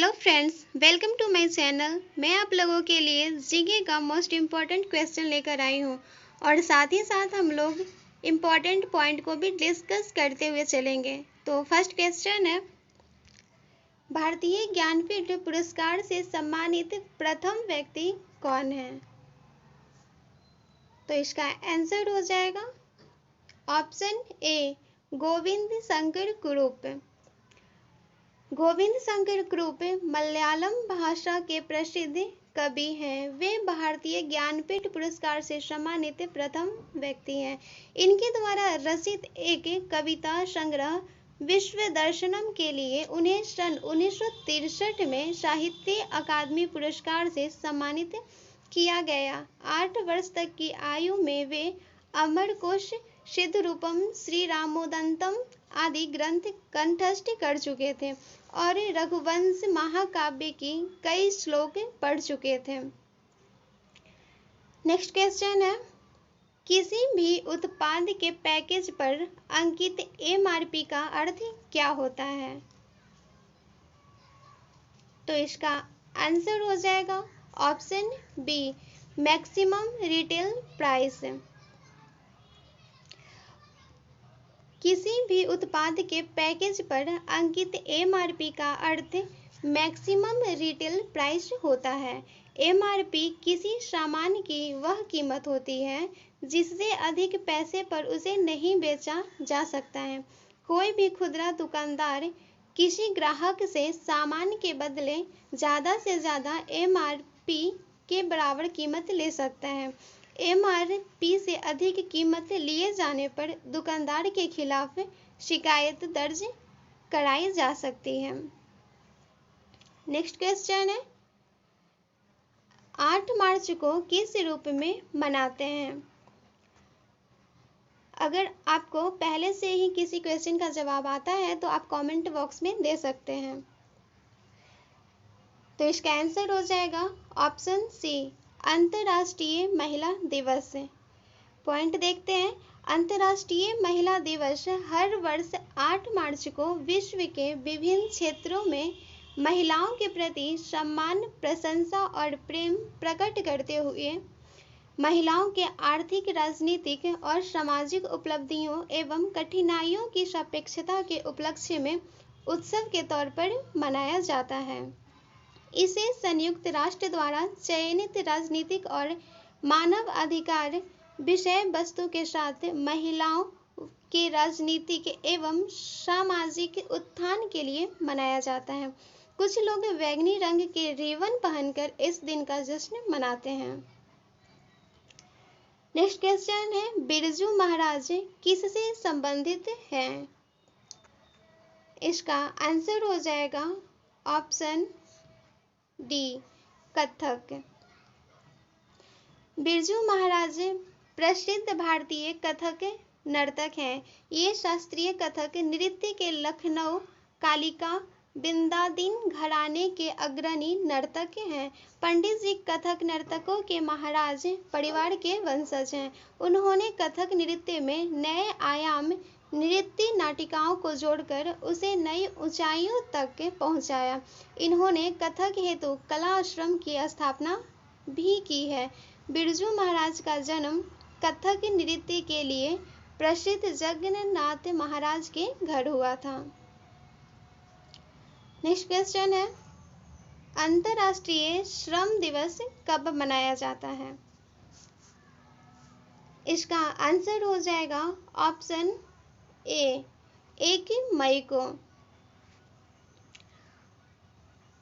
Hello friends, welcome to my channel. मैं आप लोगों के लिए जीके का मोस्ट इम्पॉर्टेंट क्वेश्चन लेकर आई हूँ और साथ ही साथ हम लोग इम्पॉर्टेंट पॉइंट को भी डिस्कस करते हुए चलेंगे। तो फर्स्ट क्वेश्चन है, भारतीय ज्ञानपीठ पुरस्कार से सम्मानित प्रथम व्यक्ति कौन है? तो इसका आंसर हो जाएगा ऑप्शन ए, गोविंद शंकर कुरुप। गोविंद शंकर कुरुप मलयालम भाषा के प्रसिद्ध कवि हैं। वे भारतीय ज्ञानपीठ पुरस्कार से सम्मानित प्रथम व्यक्ति हैं। इनके द्वारा रचित एक कविता संग्रह विश्व दर्शनम के लिए उन्हें सन 1963 में साहित्य अकादमी पुरस्कार से सम्मानित किया गया। 8 वर्ष तक की आयु में वे अमरकोश, सिद्धरूपम, श्री रामोदंतम आदि ग्रंथ कंठस्थ कर चुके थे और रघुवंश महाकाव्य की कई श्लोक पढ़ चुके थे। नेक्स्ट क्वेश्चन है, किसी भी उत्पाद के पैकेज पर अंकित एमआरपी का अर्थ क्या होता है? तो इसका आंसर हो जाएगा option B, maximum retail price. किसी भी उत्पाद के पैकेज पर अंकित एमआरपी का अर्थ मैक्सिमम रिटेल प्राइस होता है। एमआरपी किसी सामान की वह कीमत होती है जिससे अधिक पैसे पर उसे नहीं बेचा जा सकता है। कोई भी खुदरा दुकानदार किसी ग्राहक से सामान के बदले ज़्यादा से ज़्यादा एमआरपी के बराबर कीमत ले सकता है। एमआरपी से अधिक कीमत लिए जाने पर दुकानदार के खिलाफ शिकायत दर्ज कराई जा सकती है। नेक्स्ट क्वेश्चन है, 8 मार्च को किस रूप में मनाते हैं? अगर आपको पहले से ही किसी क्वेश्चन का जवाब आता है तो आप कमेंट बॉक्स में दे सकते हैं। तो इसका आंसर हो जाएगा ऑप्शन सी, अंतर्राष्ट्रीय महिला दिवस। पॉइंट देखते हैं, अंतर्राष्ट्रीय महिला दिवस हर वर्ष 8 मार्च को विश्व के विभिन्न क्षेत्रों में महिलाओं के प्रति सम्मान, प्रशंसा और प्रेम प्रकट करते हुए महिलाओं के आर्थिक, राजनीतिक और सामाजिक उपलब्धियों एवं कठिनाइयों की सापेक्षता के उपलक्ष्य में उत्सव के तौर पर मनाया जाता है। इसे संयुक्त राष्ट्र द्वारा चयनित राजनीतिक और मानव अधिकार विषय वस्तु के साथ महिलाओं के राजनीतिक एवं सामाजिक उत्थान के लिए मनाया जाता है। कुछ लोग बैंगनी रंग के रिबन पहनकर इस दिन का जश्न मनाते हैं। नेक्स्ट क्वेश्चन है, बिरजू महाराज किससे संबंधित हैं? इसका आंसर हो जाएगा ऑप्शन डी, कथक। बिरजू महाराज प्रसिद्ध भारतीय कथक नर्तक हैं। ये शास्त्रीय कथक नृत्य के लखनऊ कालिका बिंदादीन घराने के अग्रणी नर्तक हैं। पंडित जी कथक नर्तकों के महाराज परिवार के वंशज हैं। उन्होंने कथक नृत्य में नए आयाम, नृत्य नाटिकाओं को जोड़कर उसे नई ऊंचाइयों तक पहुंचाया। इन्होंने कथक हेतु कला आश्रम की स्थापना भी की है। बिरजू महाराज का जन्म कथक नृत्य के लिए प्रसिद्ध जगन्नाथ महाराज के घर हुआ था। नेक्स्ट क्वेश्चन है, अंतर्राष्ट्रीय श्रम दिवस कब मनाया जाता है? इसका आंसर हो जाएगा ऑप्शन ए, 1 मई को।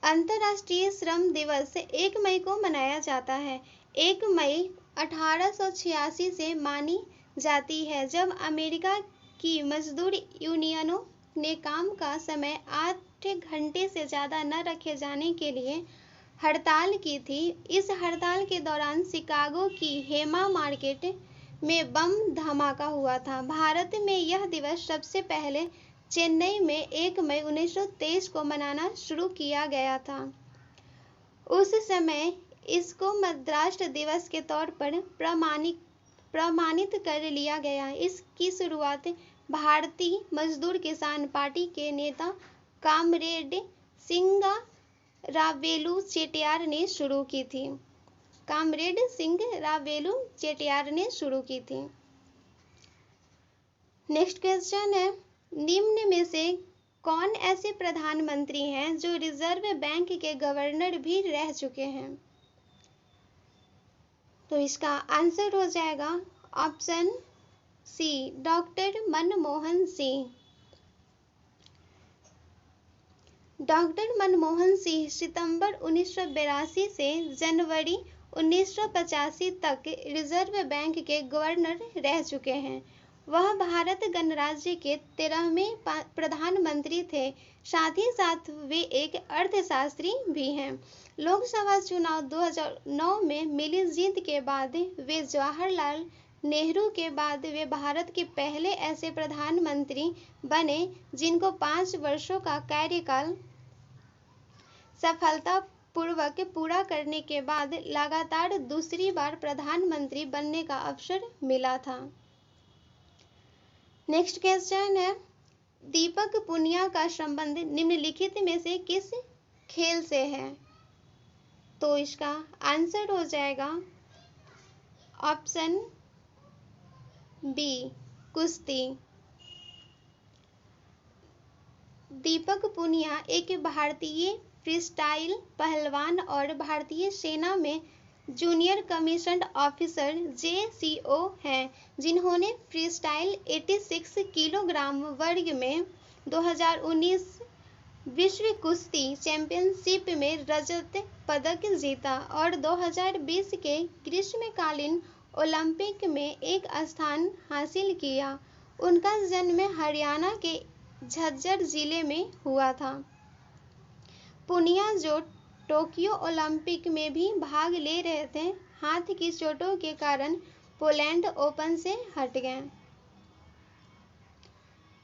अंतर्राष्ट्रीय श्रम दिवस 1 मई को मनाया जाता है। 1 मई 1886 से मानी जाती है, जब अमेरिका की मजदूर यूनियनों ने काम का समय 8 घंटे से ज़्यादा न रखे जाने के लिए हड़ताल की थी। इस हड़ताल के दौरान शिकागो की हेमा मार्केट में बम धमाका हुआ था। भारत में यह दिवस सबसे पहले चेन्नई में 1 मई 1923 को मनाना शुरू किया गया था। उस समय इसको मद्रास दिवस के तौर पर प्रमाणित कर लिया गया। इसकी शुरुआत भारतीय मजदूर किसान पार्टी के नेता कामरेड सिंह रावेलू चेटियार ने शुरू की थी। कॉमरेड सिंह रावेलू चेटियार ने शुरू की थी। नेक्स्ट क्वेश्चन है, निम्न में से कौन ऐसे प्रधानमंत्री हैं जो रिजर्व बैंक के गवर्नर भी रह चुके हैं? तो इसका आंसर हो जाएगा option C, doctor Manmohan Singh. Doctor Manmohan Singh सितंबर 1982 से जनवरी 1985 तक रिजर्व बैंक के गवर्नर रह चुके हैं। वह भारत गणराज्य के 13वें प्रधानमंत्री थे। साथ ही साथ वे एक अर्थशास्त्री भी हैं। लोकसभा चुनाव 2009 में मिली जीत के बाद वे जवाहरलाल नेहरू के बाद वे भारत के पहले ऐसे प्रधानमंत्री बने जिनको 5 वर्षों का कार्यकाल सफलतापूर्वक पूरा करने के बाद लगातार दूसरी बार प्रधानमंत्री बनने का अवसर मिला था। नेक्स्ट क्वेश्चन है, दीपक पुनिया का संबंध निम्नलिखित में से किस खेल से है? तो इसका आंसर हो जाएगा ऑप्शन बी, कुश्ती। दीपक पुनिया एक भारतीय फ्रीस्टाइल पहलवान और भारतीय सेना में जूनियर कमीशन्ड ऑफिसर JCO हैं, जिन्होंने फ्रीस्टाइल 86 किलोग्राम वर्ग में 2019 विश्व कुश्ती चैंपियनशिप में रजत पदक जीता और 2020 के ग्रीष्मकालीन ओलंपिक में एक स्थान हासिल किया। उनका जन्म हरियाणा के झज्जर जिले में हुआ था। पुनिया जो टोक्यो ओलंपिक में भी भाग ले रहे थे, हाथ की चोटों के कारण पोलैंड ओपन से हट गए।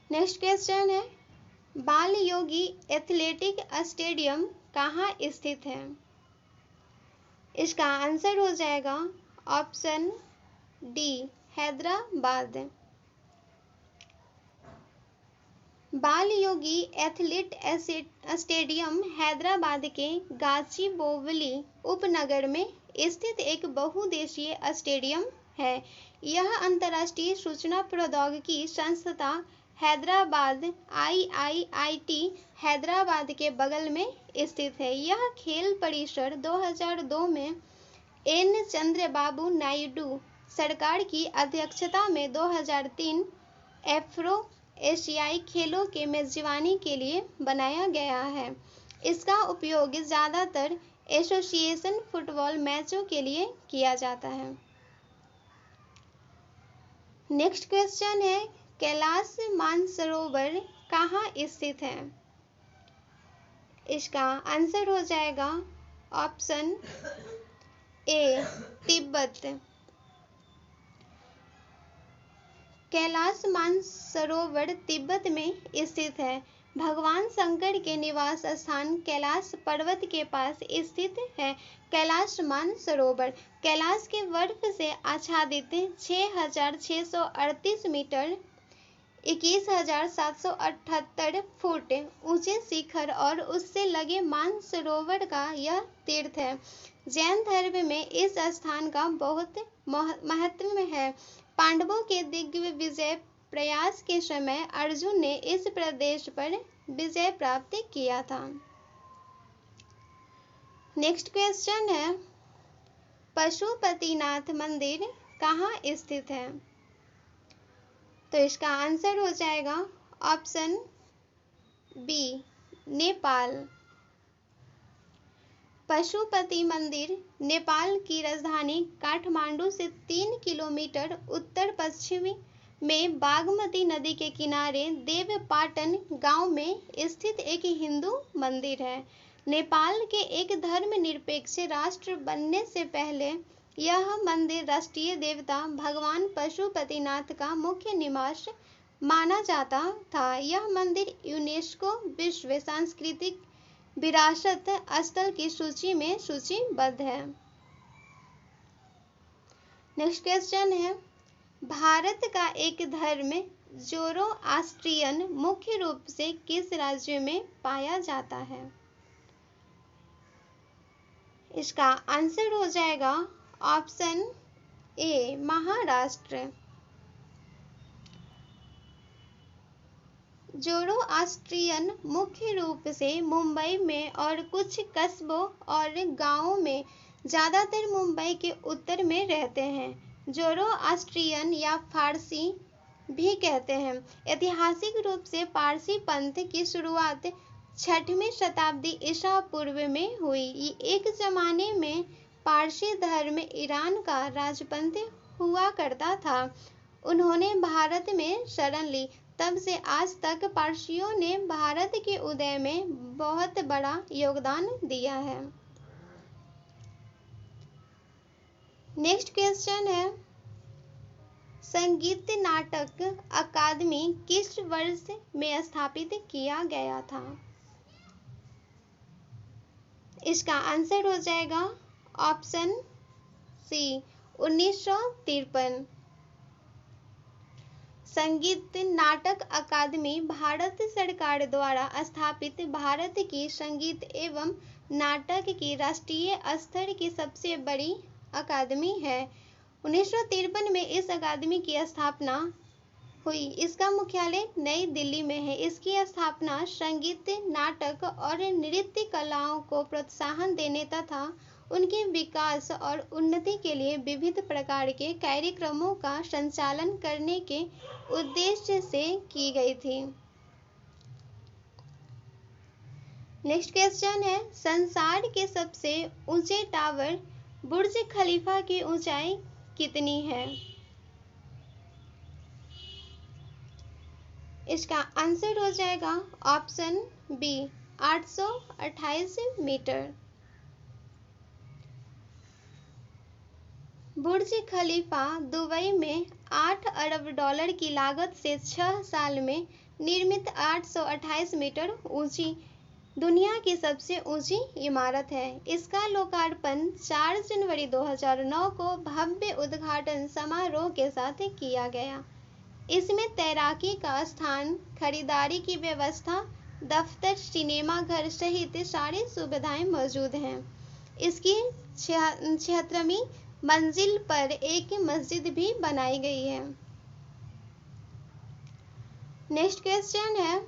नेक्स्ट क्वेश्चन है, बाल योगी एथलेटिक स्टेडियम कहाँ स्थित है? इसका आंसर हो जाएगा ऑप्शन डी, हैदराबाद। बाल योगी एथलीट स्टेडियम हैदराबाद के गाचीबोवली उपनगर में स्थित एक बहुउद्देशीय स्टेडियम है। यह अंतर्राष्ट्रीय सूचना प्रौद्योगिकी संस्था हैदराबाद IIIT हैदराबाद के बगल में स्थित है। यह खेल परिसर 2002 में N. चंद्रबाबू नायडू सरकार की अध्यक्षता में 2003 एफ्रो एशियाई खेलों के मेजबानी के लिए बनाया गया है। इसका उपयोग ज़्यादातर एसोसिएशन फुटबॉल मैचों के लिए किया जाता है। नेक्स्ट क्वेश्चन है, कैलाश मानसरोवर कहाँ स्थित है? इसका आंसर हो जाएगा ऑप्शन ए, तिब्बत। कैलाश मानसरोवर तिब्बत में स्थित है। भगवान शंकर के निवास स्थान कैलाश पर्वत के पास स्थित है। कैलाश मानसरोवर कैलाश के बर्फ से आच्छादित 6,638 मीटर 21,778 फुट ऊंचे शिखर और उससे लगे मानसरोवर का यह तीर्थ है। जैन धर्म में इस स्थान का बहुत महत्व है। पांडवों के दिग्विजय प्रयास के समय अर्जुन ने इस प्रदेश पर विजय प्राप्त किया था। नेक्स्ट क्वेश्चन है, पशुपतिनाथ मंदिर कहाँ स्थित है? तो इसका आंसर हो जाएगा ऑप्शन बी, नेपाल। पशुपति मंदिर नेपाल की राजधानी काठमांडू से 3 किलोमीटर उत्तर पश्चिमी में बागमती नदी के किनारे देवपाटन गांव में स्थित एक हिंदू मंदिर है। नेपाल के एक धर्मनिरपेक्ष राष्ट्र बनने से पहले यह मंदिर राष्ट्रीय देवता भगवान पशुपतिनाथ का मुख्य निवास माना जाता था। यह मंदिर यूनेस्को विश्व सांस्कृतिक विरासत स्थल की सूची में सूचीबद्ध है। नेक्स्ट क्वेश्चन है, भारत का एक धर्म जोरोआस्ट्रियन मुख्य रूप से किस राज्य में पाया जाता है? इसका आंसर हो जाएगा ऑप्शन ए महाराष्ट्र। जोरोआस्ट्रियन मुख्य रूप से मुंबई में और कुछ कस्बों और गांवों में, ज़्यादातर मुंबई के उत्तर में रहते हैं। जोरोआस्ट्रियन या फारसी भी कहते हैं। ऐतिहासिक रूप से पारसी पंथ की शुरुआत 6वीं शताब्दी ईसा पूर्व में हुई। एक जमाने में पारसी धर्म ईरान का राजपंथ हुआ करता था। उन्होंने भारत में शरण ली। तब से आज तक पारसियों ने भारत के उदय में बहुत बड़ा योगदान दिया है। नेक्स्ट क्वेश्चन है, संगीत नाटक अकादमी किस वर्ष में स्थापित किया गया था? इसका आंसर हो जाएगा ऑप्शन सी 1953। संगीत नाटक अकादमी भारत सरकार द्वारा स्थापित भारत की संगीत एवं नाटक की राष्ट्रीय स्तर की सबसे बड़ी अकादमी है। 1953 में इस अकादमी की स्थापना हुई। इसका मुख्यालय नई दिल्ली में है। इसकी स्थापना संगीत, नाटक और नृत्य कलाओं को प्रोत्साहन देने तथा उनके विकास और उन्नति के लिए विविध प्रकार के कार्यक्रमों का संचालन करने के उद्देश्य से की गई थी। नेक्स्ट क्वेश्चन है, संसार के सबसे ऊंचे टावर बुर्ज खलीफा की ऊंचाई कितनी है? इसका आंसर हो जाएगा ऑप्शन बी 828 मीटर। बुर्ज खलीफा दुबई में 8 अरब डॉलर की लागत से 6 साल में निर्मित 828 मीटर ऊंची दुनिया की सबसे ऊंची इमारत है। इसका लोकार्पण 4 जनवरी 2009 को भव्य उद्घाटन समारोह के साथ किया गया। इसमें तैराकी का स्थान, खरीदारी की व्यवस्था, दफ्तर, सिनेमा घर सहित सारी सुविधाएं मौजूद हैं। इसकी 76वीं मंजिल पर एक मस्जिद भी बनाई गई है। नेक्स्ट क्वेश्चन है,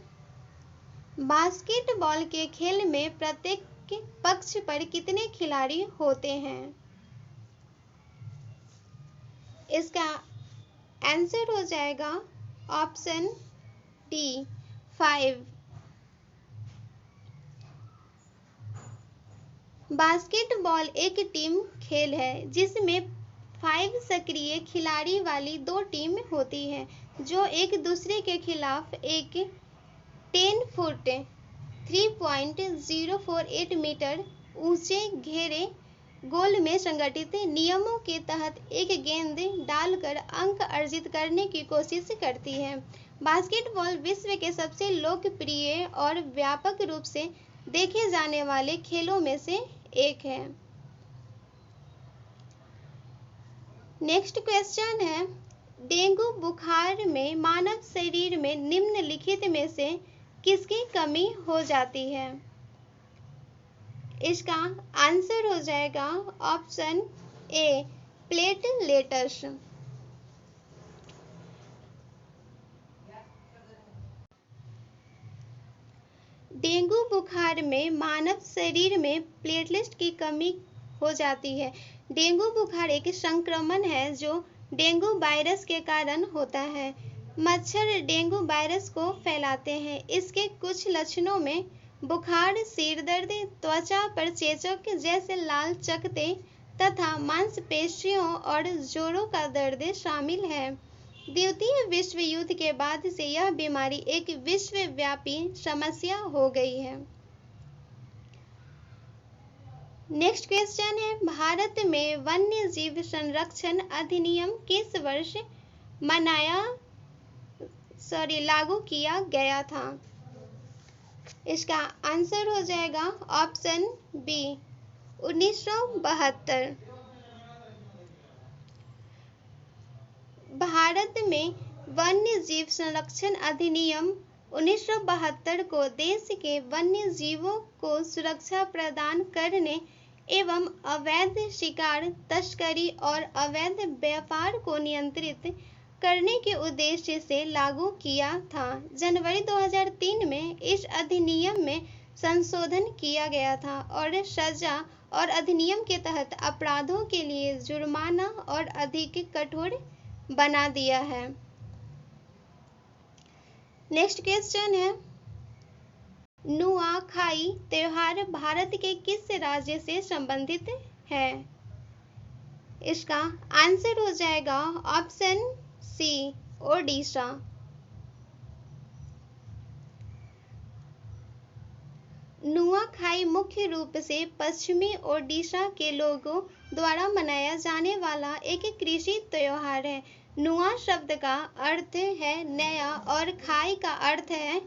बास्केटबॉल के खेल में प्रत्येक पक्ष पर कितने खिलाड़ी होते हैं? इसका आंसर हो जाएगा ऑप्शन डी 5। बास्केटबॉल एक टीम खेल है जिसमें 5 सक्रिय खिलाड़ी वाली 2 टीम होती है जो एक दूसरे के खिलाफ एक 10 फुट 3.048 मीटर ऊंचे घेरे गोल में संगठित नियमों के तहत एक गेंद डालकर अंक अर्जित करने की कोशिश करती है। बास्केटबॉल विश्व के सबसे लोकप्रिय और व्यापक रूप से देखे जाने वाले खेलों में से एक है। नेक्स्ट क्वेश्चन है, डेंगू बुखार में मानव शरीर में निम्नलिखित में से किसकी कमी हो जाती है? इसका आंसर हो जाएगा ऑप्शन ए प्लेटलेट्स। डेंगू बुखार में मानव शरीर में प्लेटलेट्स की कमी हो जाती है। डेंगू बुखार एक संक्रमण है जो डेंगू वायरस के कारण होता है। मच्छर डेंगू वायरस को फैलाते हैं। इसके कुछ लक्षणों में बुखार, सिर दर्द, त्वचा पर चेचक जैसे लाल चकत्ते तथा मांसपेशियों और जोड़ों का दर्द शामिल है। द्वितीय विश्व युद्ध के बाद से यह बीमारी एक विश्वव्यापी समस्या हो गई है। नेक्स्ट क्वेश्चन है, भारत में वन्य जीव संरक्षण अधिनियम किस वर्ष लागू किया गया था? इसका आंसर हो जाएगा ऑप्शन बी 1972। भारत में वन्य जीव संरक्षण अधिनियम 1972 को देश के वन्य जीवों को सुरक्षा प्रदान करने एवं अवैध शिकार, तस्करी और अवैध व्यापार को नियंत्रित करने के उद्देश्य से लागू किया था। जनवरी 2003 में इस अधिनियम में संशोधन किया गया था और सजा और अधिनियम के तहत अपराधों के लिए जुर्माना और अधिक कठोर बना दिया है। नेक्स्ट क्वेश्चन है, नुआखाई त्योहार भारत के किस राज्य से संबंधित है? इसका आंसर हो जाएगा ऑप्शन सी, ओडिशा। नुआखाई मुख्य रूप से पश्चिमी ओडिशा के लोगों द्वारा मनाया जाने वाला एक कृषि त्योहार है। नुआ शब्द का अर्थ है नया और खाई का अर्थ है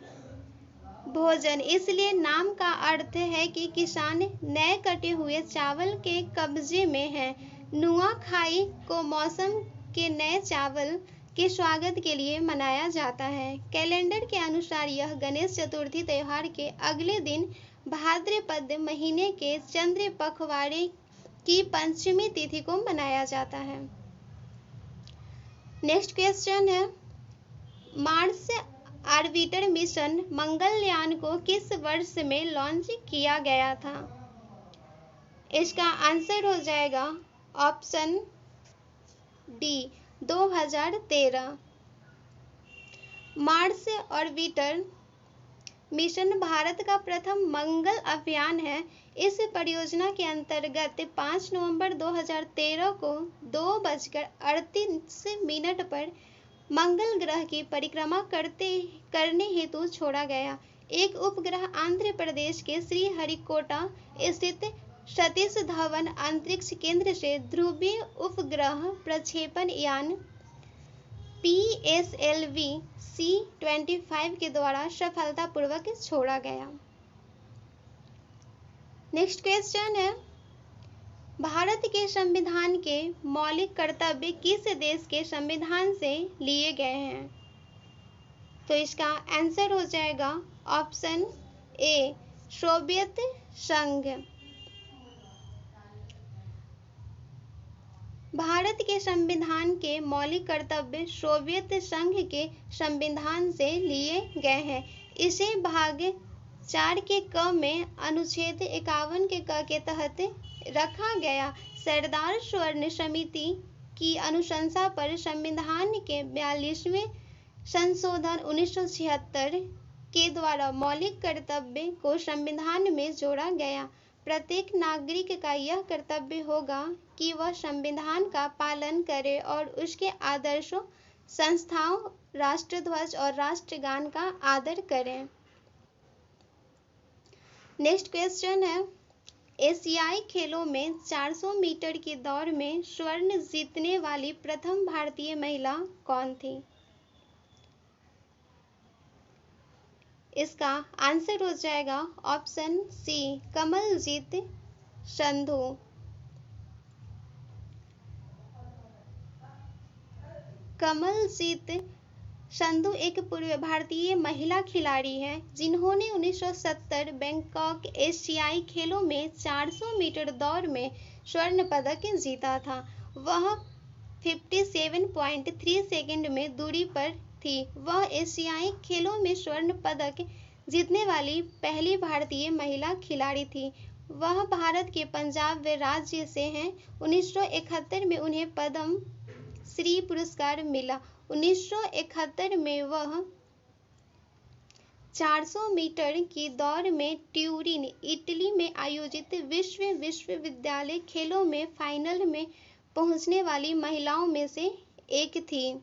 भोजन, इसलिए नाम का अर्थ है कि किसान नए कटे हुए चावल के कब्जे में है। नुआखाई को मौसम के नए चावल के स्वागत के लिए मनाया जाता है। कैलेंडर के अनुसार यह गणेश चतुर्थी त्योहार के अगले दिन भाद्रपद महीने के चंद्र पखवाड़े की पंचमी तिथि को मनाया जाता है। नेक्स्ट क्वेश्चन है, मार्स ऑर्बिटर मिशन मंगलयान को किस वर्ष में लॉन्च किया गया था? इसका आंसर हो जाएगा option D, 2013। Mars orbiter mission Bharat का प्रथम मंगल अभियान है। इस परियोजना के अंतर्गत 5 नवंबर 2013 को 2:38 पर मंगल ग्रह की परिक्रमा करने हेतु छोड़ा गया। एक उपग्रह आंध्र प्रदेश के श्रीहरिकोटा स्थित सतीश धवन अंतरिक्ष केंद्र से ध्रुवीय उपग्रह प्रक्षेपण यान PSLV-C-25 के द्वारा सफलतापूर्वक छोड़ा गया। नेक्स्ट क्वेश्चन है, भारत के संविधान के मौलिक कर्तव्य किस देश के संविधान से लिए गए हैं? तो इसका आंसर हो जाएगा ऑप्शन ए, सोवियत संघ। भारत के संविधान के मौलिक कर्तव्य सोवियत संघ के संविधान से लिए गए हैं। इसे भाग 4 के क में अनुच्छेद 51 के क के तहत रखा गया। सरदार स्वर्ण समिति की अनुशंसा पर संविधान के 42वें संशोधन 1976 के द्वारा मौलिक कर्तव्य को संविधान में जोड़ा गया। प्रत्येक नागरिक का यह कर्तव्य होगा कि वह संविधान का पालन करे और उसके आदर्शों, संस्थाओं, राष्ट्रध्वज और राष्ट्रगान का आदर करें। नेक्स्ट क्वेश्चन है, एशियाई खेलों में 400 मीटर की दौड़ में स्वर्ण जीतने वाली प्रथम भारतीय महिला कौन थी? इसका आंसर हो जाएगा ऑप्शन सी, कमलजीत संधू। कमलजीत संधू एक पूर्व भारतीय महिला खिलाड़ी हैं जिन्होंने 1970 बैंकॉक एशियाई खेलों में 400 मीटर दौड़ में स्वर्ण पदक जीता था। वह 57.3 सेकंड में दूरी पर थी। वह एशियाई खेलों में स्वर्ण पदक जीतने वाली पहली भारतीय महिला खिलाड़ी थी। वह भारत के पंजाब राज्य से हैं। 1971 में उन्हें पद्म श्री पुरस्कार मिला। 1971 में वह 400 मीटर की दौड़ में ट्यूरिन, इटली में आयोजित विश्वविद्यालय खेलों में फाइनल में पहुंचने वाली महिलाओं में से एक थी।